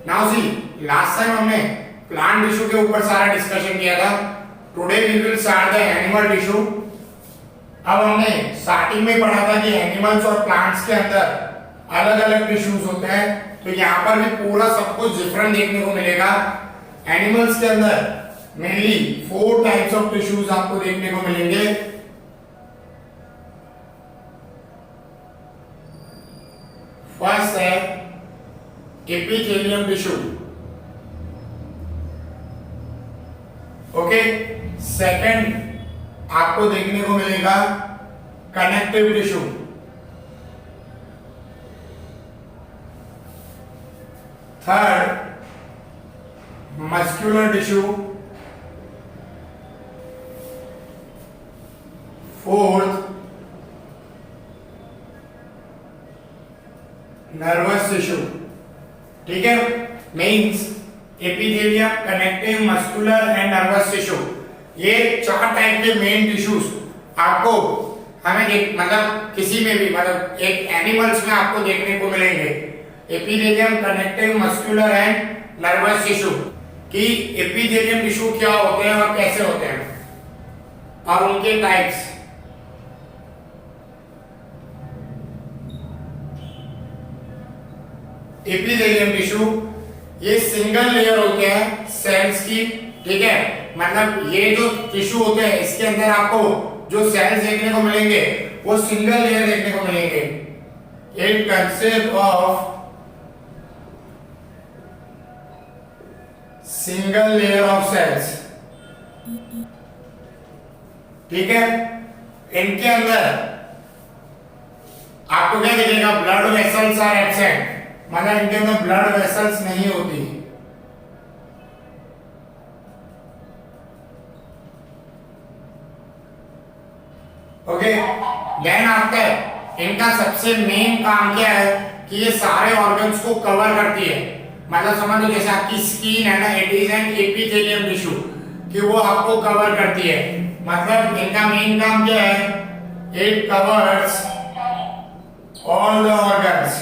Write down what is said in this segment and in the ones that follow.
Now see, last time हमने plant tissue के ऊपर सारा डिस्कशन किया था। Today we will start the animal tissue. अब हमने स्टार्टिंग में पढ़ा था कि एनिमल्स और प्लांट्स के अंदर अलग अलग टिश्यूज होते हैं, तो यहाँ पर भी पूरा सब कुछ डिफरेंट देखने को मिलेगा। एनिमल्स के अंदर मेनली 4 टाइप्स ऑफ टिश्यूज आपको देखने को मिलेंगे। फर्स्ट है एपिथेलियम टिश्यू, ओके। सेकंड आपको देखने को मिलेगा connective tissue. Third muscular tissue. Fourth nervous tissue. ठीक है, means epithelium, connective, muscular and nervous tissue, ये 4 टाइप के मेन टिश्यूज आपको हमें मतलब किसी में भी मतलब एक एनिमल्स में आपको देखने को मिलेंगे। Epithelium, connective, muscular and nervous tissue. कि एपिथेलियम टिश्यू क्या होते हैं और कैसे होते हैं और उनके टाइप्स। एपिथेलियम टिश्यू ये सिंगल लेयर होते हैं सेल्स की। ठीक है, मतलब ये जो टिश्यू होते हैं इसके अंदर आपको जो सेल्स देखने को मिलेंगे वो सिंगल लेयर देखने को मिलेंगे। It consist of single layer of cells. ठीक है, इनके अंदर आपको क्या दिखेगा, ब्लड वेसल्स आर एब्सेंट, मतलब इनके अंदर ब्लड वेसल्स नहीं होती। ओके, देन आफ्टर इनका सबसे मेन काम क्या है कि ये सारे ऑर्गन्स को कवर करती है। मतलब समझ लो जैसे आपकी स्किन है ना, it is an epithelium tissue, कि वो आपको कवर करती है। मतलब इनका मेन काम क्या है, it covers all the organs.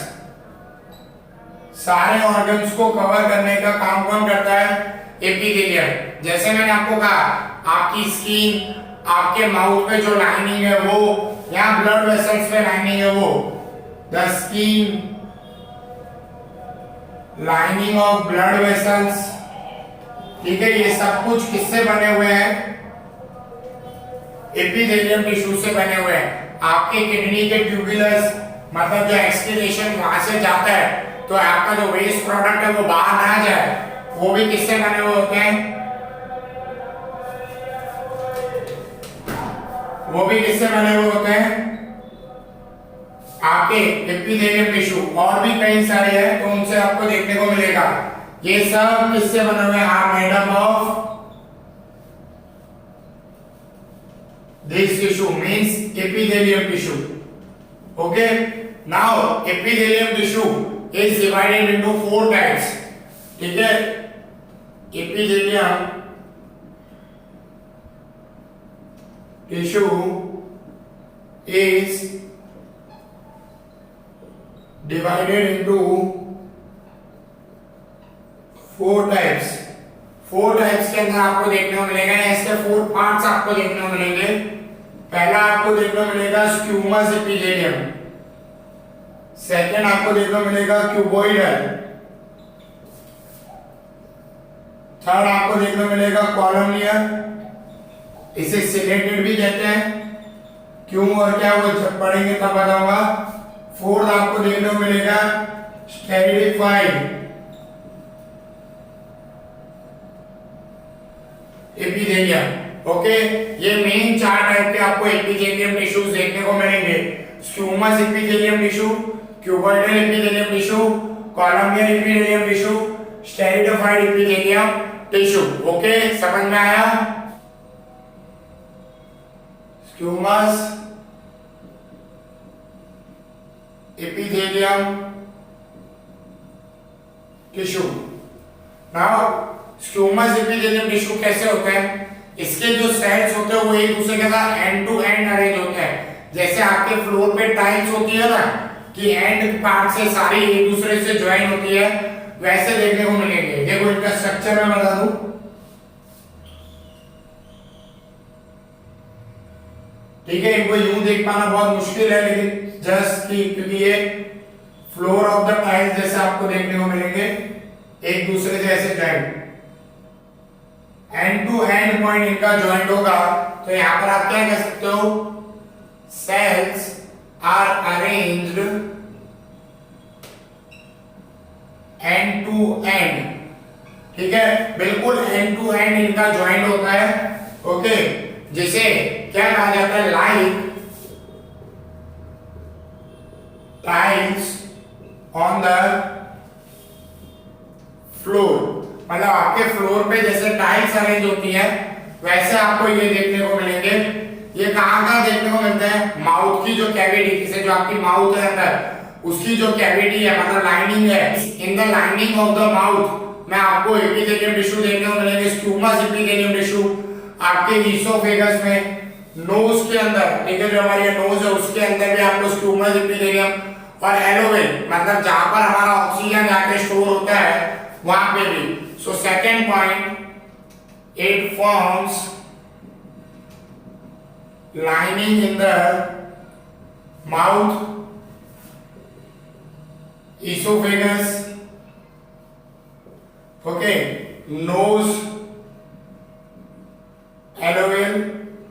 सारे ऑर्गन्स को कवर करने का काम कौन करता है, एपिथेलियम। जैसे मैंने आपको कहा आपकी स्किन, आपके माउथ पे जो लाइनिंग है वो, यहाँ ब्लड वेसल्स पे लाइनिंग है वो, the skin lining of blood vessels. ठीक है, ये सब कुछ किससे बने हुए हैं, एपिथेलियम टिश्यू से बने हुए हैं। आपके किडनी के ट्यूबुलस मतलब जो एक्सक्रीशन वहां से जाता है तो आपका जो वेस्ट प्रोडक्ट है वो बाहर ना जाए, वो भी किससे बने हुए होते हैं, वो भी किससे बने हुए होते हैं, आपके एपिथेलियम टिश्यू। और भी कई सारे हैं तो उनसे आपको देखने को मिलेगा। ये सब किससे बने हुए हैं, are made up of this tissue means epithelium tissue. Okay, now epithelium tissue is divided into 4 types. ठीक है, epithelium tissue is divided into 4 types। 4 types के अंदर आपको देखने को मिलेगा, इसके 4 पार्ट्स आपको देखने को मिलेंगे। पहला आपको देखने को मिलेगा स्क्यूमस एपिथेलियम, सेकंड आपको देखने को मिलेगा क्यूबोइडल, थर्ड आपको देखने को मिलेगा कॉलोनियल, इसे सिलेटेड भी कहते हैं। क्यों और क्या वो जब पढ़ेंगे तब बताऊंगा। फोर्थ आपको देखने को मिलेगा स्टेरिफाइड एपिथेलियम। ओके, ये मेन 4 टाइप के आपको एपिथेलियम टिश्यूज देखने को मिलेंगे। Squamous epithelium tissue, cuboidal epithelium tissue, colonial epithelium tissue, esterified epithelium tissue. Okay, समझ में आया। स्क्यूमस epithelium tissue. Now स्क्यूमस epithelium tissue कैसे होता है, इसके जो सेल्स होते हैं वो एक दूसरे के साथ एंड टू एंड अरेंज होते हैं। जैसे आपके फ्लोर पे टाइल्स होती है ना कि एंड पार्ट से सारी एक दूसरे से ज्वाइन होती है, वैसे देखने को मिलेंगे। देखो इनका स्ट्रक्चर मैं बता दूं, ठीक है, इनको यूं देख पाना बहुत मुश्किल है, लेकिन जस्ट की क्योंकि ये फ्लोर ऑफ द टाइल्स जैसे आपको देखने को मिलेंगे एक दूसरे से ऐसे joint, end to end point इनका जॉइंट होगा। तो यहां पर आप क्या कह सकते हो, cells are arranged end to end, ठीक है, बिल्कुल एंड टू एंड इनका जॉइंट होता है। ओके, जिसे क्या कहा जाता है, like tiles on the floor, मतलब आपके फ्लोर पे जैसे टाइल्स अरेंज होती है वैसे आपको ये देखने को मिलेंगे। ये कहाँ देखने को मिलते हैं, माउथ की जो कैविटी, जिसे जो आपकी माउथ है अंदर उसकी जो कैविटी है मतलब लाइनिंग है, in the lining of the mouth में आपको एपिथेलियम टिश्यू देखने को मिलेंगे, स्क्यूमस एपिथेलियम टिश्यू आपके ईसोफेगस में, नोज के अंदर, ठीक है, जो हमारी नोज है उसके अंदर भी आपको स्क्यूमस एपिथेलियम, और एलोवेल मतलब जहां पर हमारा ऑक्सीजन जाके स्टोर होता है वहां पे भी। So second point, it forms lining in the mouth, esophagus, okay, nose, alveoli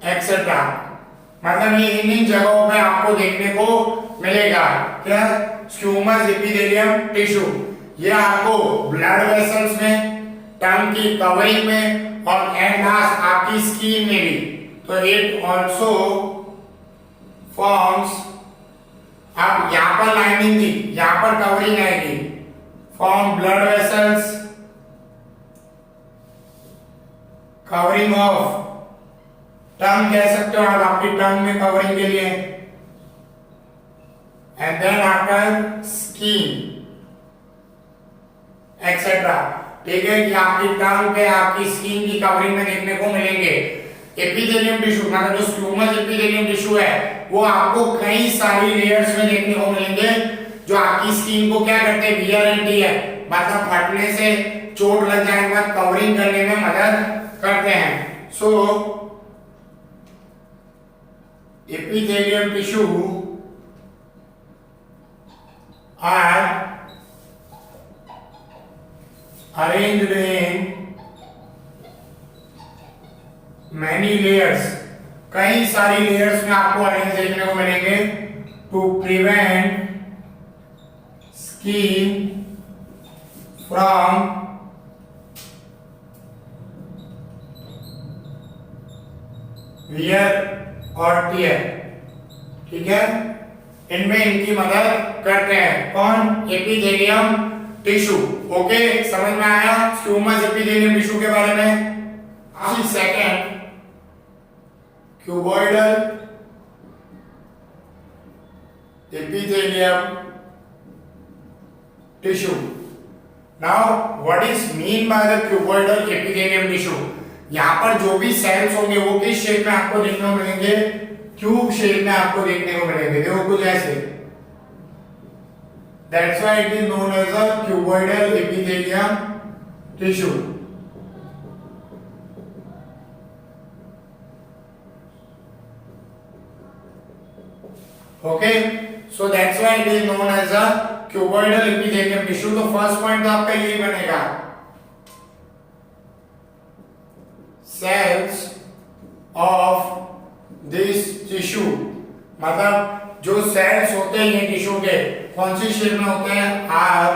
etcetera, मतलब ये इन जगहों पे आपको देखने को मिलेगा। क्या, स्क्यूमस एपिथेलियम टिश्यू, ये आपको ब्लड वेसल्स में, टंग की कवरिंग में, और एंड लास्ट आपकी स्किन में भी। तो इट ऑल्सो फॉर्म्स, अब यहां पर लाइनिंग थी, यहां पर कवरिंग आएगी, form blood vessels, covering of tongue कह सकते हो आप, आपकी टंग में कवरिंग के लिए, and then after skin etcetera, ठीक है, कि आपकी टंग पे आपकी स्किन की कवरिंग में देखने को मिलेंगे। एपिथेलियम टिश्यू मतलब जो स्क्यूमस एपिथेलियम टिश्यू है वो आपको कई सारी लेयर्स में देखने को मिलेंगे, जो आपकी स्किन को क्या करते हैं, वियर एंड टियर मतलब फटने से, चोट लग जाने के बाद कवरिंग करने में मदद करते हैं। So epithelium tissue are arranged in many layers, कई सारी लेयर्स में आपको अरेंज देखने को मिलेंगे, to prevent skin from wear और टियर, ठीक है, इनमें इनकी मदद करते हैं कौन, एपिथेलियम टिश्यू। ओके, समझ में आया स्क्यूमस एपिथेलियम टिश्यू के बारे में। अब second, cuboidal epithelium tissue. Now what is mean by the cuboidal epithelium tissue, यहां पर जो भी सेल्स होंगे वो किस शेप में आपको देखने को मिलेंगे, क्यूब शेप में आपको देखने को मिलेंगे, देखो कुछ ऐसे। That's why it is known as a cuboidal epithelium tissue. Okay, so that's why it is known as a cuboidal epithelium tissue. तो फर्स्ट पॉइंट तो आपका यही बनेगा, cells of this tissue, मतलब जो सेल्स होते हैं ये टिश्यू के कौन सी शेप में होते हैं, आर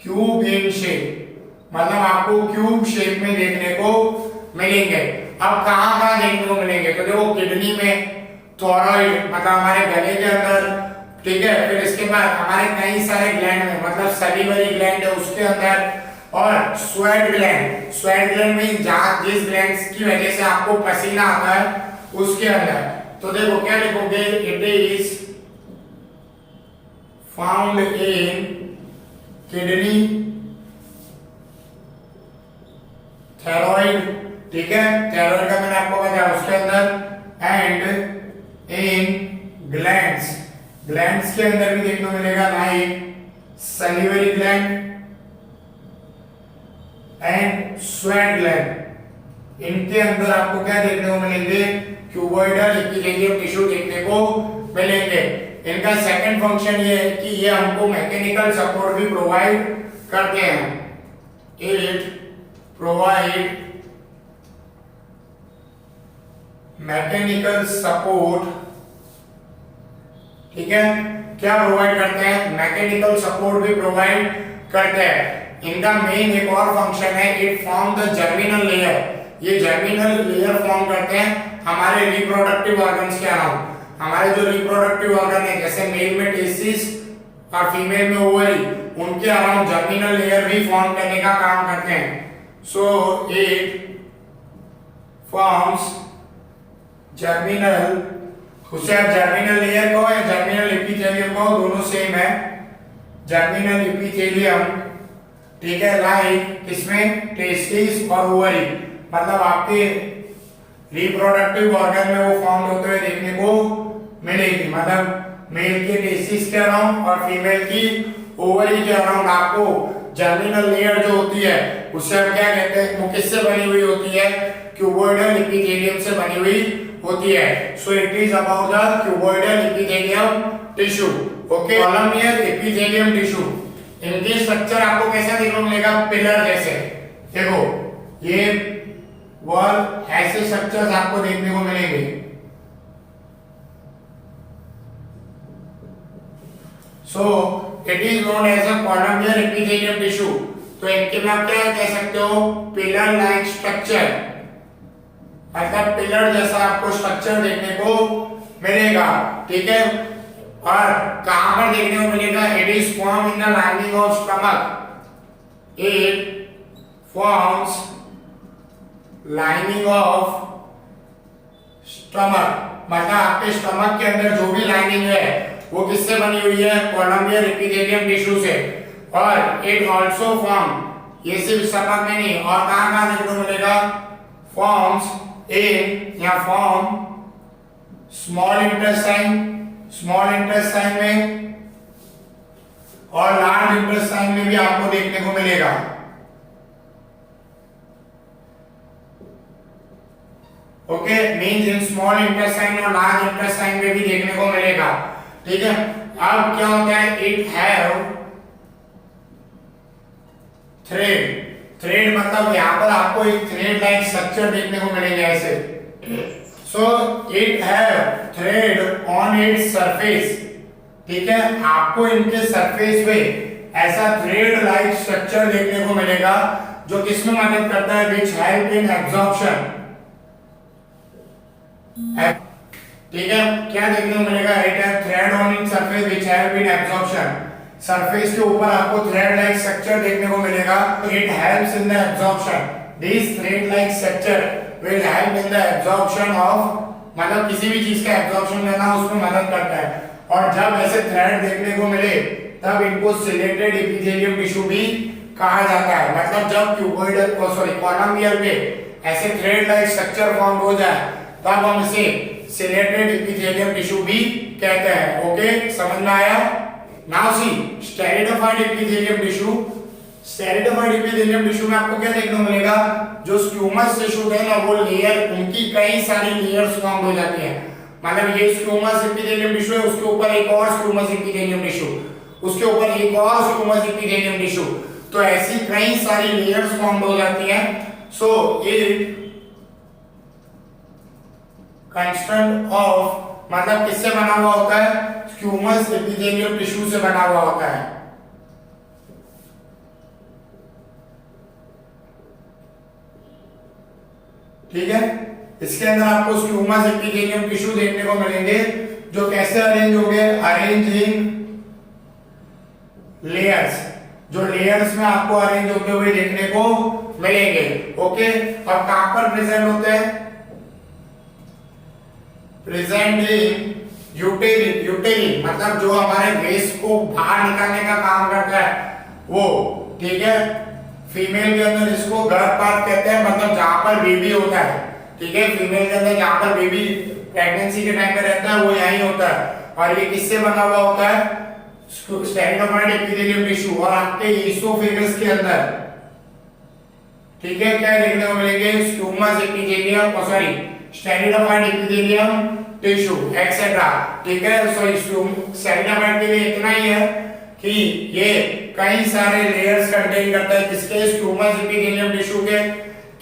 क्यूब इन शेप, मतलब आपको क्यूब शेप में देखने को मिलेंगे। अब कहां कहां देखने को मिलेंगे, तो देखो किडनी में, थॉराइड मतलब हमारे गले के अंदर, ठीक है, फिर इसके बाद हमारे कई सारे ग्लैंड में मतलब सैलिवरी ग्लैंड है उसके अंदर, और स्वेट ग्लैंड, स्वेट ग्लैंड में जहां जिस ग्लैंड की वजह से आपको पसीना आता है उसके अंदर। तो देखो क्या लिखोगे, it is found in kidney, thyroid, ठीक है, थायराइड का मैंने आपको बताया उसके अंदर, एंड इन ग्लैंड्स, ग्लैंड्स के अंदर भी देखने को मिलेगा, like salivary gland, and sweat gland. इनके अंदर आपको क्या देखने को मिलेंगे, क्यूबॉइडल एपिथेलियम टिश्यू देखने को मिलेंगे। इनका सेकंड फंक्शन ये है कि ये हमको मैकेनिकल सपोर्ट भी प्रोवाइड करते हैं। इट प्रोवाइड मैकेनिकल सपोर्ट, ठीक है, क्या प्रोवाइड करते हैं, मैकेनिकल सपोर्ट भी प्रोवाइड करते हैं। इनका मेन एक और फंक्शन है, it form the germinal layer. ये जर्मिनल लेयर फॉर्म करते हैं हमारे रिप्रोडक्टिव ऑर्गन्स के अराउंड। हमारे जो रिप्रोडक्टिव ऑर्गन है जैसे मेल में टेस्टिस और फीमेल में ओवरी, उनके अराउंड जर्मिनल लेयर भी फॉर्म करने का काम करते हैं। सो इट फॉर्म्स जर्मिनल, उसे आप जर्मिनल लेयर कहो या जर्मिनल एपिथेलियम कहो, दोनों सेम है। जर्मिनल एपिथेलियम, ठीक है, लाइक इसमें टेस्टिस और ओवरी, मतलब आपके रिप्रोडक्टिव ऑर्गन में वो फॉर्म होते हुए देखने को मिलेगी। मतलब मेल के टेस्टिस के अराउंड और फीमेल की ओवरी के अराउंड आपको जर्मिनल लेयर जो होती है उससे हम क्या कहते हैं, वो किससे बनी हुई होती है, क्यूबॉइडल एपिथेलियम से बनी हुई होती है। So it is about the cuboidal epithelium tissue. Okay, columnar epithelium tissue, इनकी स्ट्रक्चर आपको कैसा देखने को मिलेगा, पिलर जैसे। देखो ये वॉल ऐसे स्ट्रक्चर्स आपको देखने को मिलेंगे। So it is known as a columnar epithelium tissue. तो इनके में आप क्या कह सकते हो, पिलर लाइक स्ट्रक्चर, मतलब पिलर जैसा आपको स्ट्रक्चर देखने को मिलेगा, ठीक है। और कहां पर देखने को मिलेगा, it is form in the lining of stomach. It forms lining of stomach, मतलब आपके स्टमक के अंदर जो भी लाइनिंग है वो किससे बनी हुई है, कॉलम्नियर एपिथेलियम टिश्यू से। और इट आल्सो फॉर्म, ये सिर्फ स्टमक में नहीं और कहां-कहां देखने को मिलेगा, फॉर्म्स इन या form small intestine, small intestine में और लार्ज इंटेस्टाइन में भी आपको देखने को मिलेगा। Okay, means in small intestine और लार्ज इंटेस्टाइन में भी देखने को मिलेगा, ठीक है। अब क्या होता है, इट हैव थ्रेड, थ्रेड मतलब यहां पर आपको एक थ्रेड लाइक स्ट्रक्चर देखने को मिलेंगे ऐसे। So it have thread on its surface, ठीक है, आपको इनके सरफेस पे ऐसा थ्रेड लाइक स्ट्रक्चर देखने को मिलेगा जो किसमें मदद करता है, विच हेल्प इन एब्जॉर्प्शन, ठीक है। क्या देखने को मिलेगा, it have thread on its surface which help in absorption, surface के ऊपर आपको थ्रेड लाइक स्ट्रक्चर देखने को मिलेगा। It helps in the absorption, this thread like structure will help in the absorption of, मतलब किसी भी चीज का एब्जॉर्प्शन लेना उसमें मदद करता है। और जब ऐसे थ्रेड देखने को मिले तब इनको सिलेटेड एपिथेलियम टिश्यू भी कहा जाता है। मतलब जब क्यूबॉइडल कॉलम्नियर पे ऐसे थ्रेड लाइक स्ट्रक्चर फॉर्म हो जाए तब हम इसे सिलेटेड एपिथेलियम टिश्यू भी कहते हैं। ओके, समझ में आया। Now see stratified epithelium tissue, stratified epithelium tissue में आपको क्या देखने को मिलेगा, जो स्क्यूमस टिश्यू है ना वो लेयर, उनकी कई सारी लेयर्स फॉर्म हो जाती हैं। मतलब ये स्क्यूमस एपिथेलियम टिश्यू है, उसके ऊपर एक और स्क्यूमस एपिथेलियम टिश्यू, उसके ऊपर एक और स्क्यूमस एपिथेलियम टिश्यू, तो ऐसी कई सारी लेयर्स फॉर्म हो जाती हैं। सो इट कंस्ट्रक्ट ऑफ, मतलब किससे बना हुआ होता है, स्क्यूमस एपिथेलियम टिश्यू से बना हुआ होता है। ठीक है, इसके अंदर आपको स्क्यूमस एपिथेलियम टिश्यू देखने को मिलेंगे जो कैसे अरेंज हो गए, अरेंज इन लेयर्स, जो लेयर्स में आपको अरेंज होते हुए देखने को मिलेंगे। ओके, और कहां पर प्रेजेंट होते हैं, प्रेजेंट इन यूटेरिन, यूटेरिन मतलब जो हमारे वेस्ट को बाहर निकालने का काम करता है वो, ठीक है। फीमेल के अंदर इसको गर्भपात कहते हैं, मतलब जहां पर बेबी होता है, ठीक है। फीमेल के अंदर जहां पर बेबी प्रेगनेंसी के टाइम पे रहता है वो यही होता है। और ये किससे बना हुआ होता है, स्टेरिडोफाइड एपिथेलियम टिश्यू। और आपके ईसोफेगस के अंदर ठीक है, क्या देखने को मिलेंगे, squamous epithelium, sorry stratified epithelium tissue etcetera. ठीक है, सो स्टेरिडोफाइड के लिए इतना ही है कि ये कई सारे लेयर्स कंटेन करता है, किसके, स्क्यूमस एपिथेलियम टिश्यू के।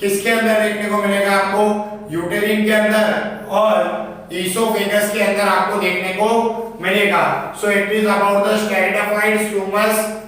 किसके अंदर देखने को मिलेगा आपको, यूटेरिन के अंदर और ईसोफेगस के अंदर आपको देखने को मिलेगा। So it is about the stratified स्क्यूमस